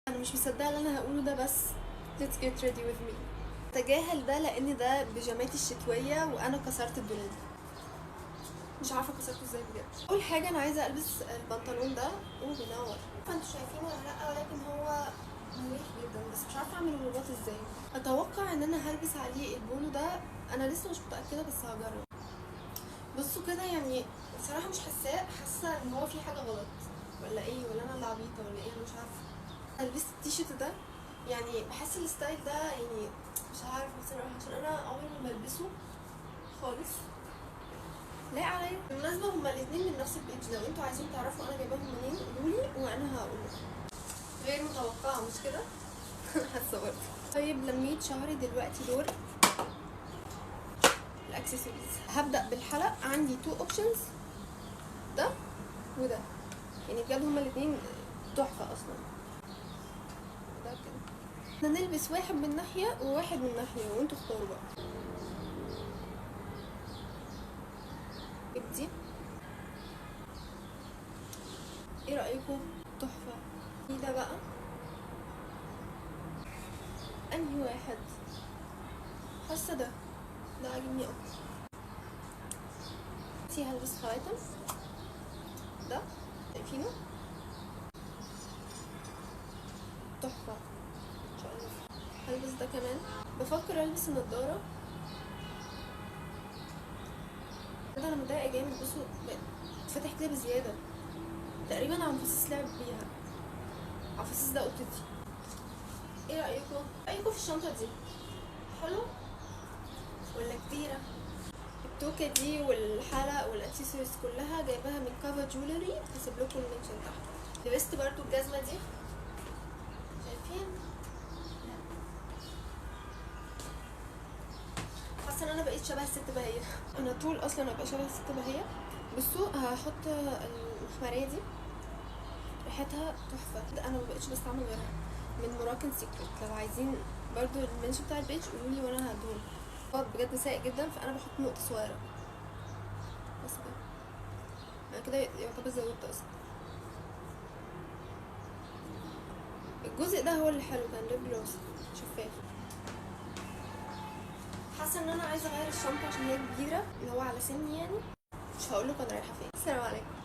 انا مش مصدقه اللي انا هقوله ده، بس let's get ready with me. تجاهل ده لان ده بيجاماتي الشتويه وانا كسرت الدولاب. مش عارفه كسرته ازاي بجد. اول حاجه انا عايزه البس البنطلون ده وبينور، فانتوا شايفينه ولا لا، ولكن هو مريح جدا، بس مش عارفه اعمل الرباط ازاي. اتوقع ان انا هلبس عليه البولو ده، انا لسه مش متاكده بس هجرب. بصوا كده يعني بصراحه مش حاسه ان هو في حاجه غلط ولا ايه، ولا انا اللي عبيطه ولا ايه، انا مش عارفه. لبست التيشيرت ده، يعني بحس الستايل ده يعني مش عارفه بصراحه، عشان انا عمري ما بلبسه خالص. لايق عليا. بالمناسبه هما الاتنين من نفس البيج، لو انتوا عايزين تعرفوا انا جايباهم منين قولولي وانا هقولكم. غير متوقعه مش كده؟ حاسه برضه. طيب لميت شعري دلوقتي دور الاكسسوارز. هبدا بالحلق، عندي تو اوبشنز، ده وده، يعني بجد هما الاتنين تحفه اصلا. ده كده نلبس واحد من ناحيه وواحد من ناحيه وانتوا اختاروا بقى. دي ايه رايكم؟ تحفه. ايه ده بقى؟ انهي واحد؟ حاسه ده عاجبني اكتر. هلبس خواتم، ده شايفينه تحفه ان شاء الله. هلبس ده كمان. بفكر البس النضاره. ده انا متضايقه جامد، بصوا فتح كده بزياده تقريبا. عفاسيس لعب بيها، عفاسيس ده قطتي. ايه رايكم في الشنطه دي؟ حلو ولا كبيره؟ التوكه دي والحلق والاكسسوارز كلها جايباها من كافا جولري، هسيب لكم المنشن تحت. لبست برضو الجزمه دي، شايفين؟ حاسه ان انا بقيت شبه الست بهيه. انا طول اصلا ابقى شبه الست بهيه. بصوا هحط المخمريه دي، ريحتها تحفه. انا مبقتش بستعمل غيرها من موراكن سيكريت. لو عايزين برضو المنشن بتاع البيج قولولي وانا هديهم. هو بجد سيء جدا، فانا بحط نقطه صغيره بس كده. انا كده يعتبر زودت اصلا. الجزء ده هو اللي حلو، كان ليب جلوس شفاف. حاسه ان انا عايزه اغير الشنطه عشان هي كبيره، اللي هو على سني يعني. مش هقولك انا رايحه فين. السلام عليكم.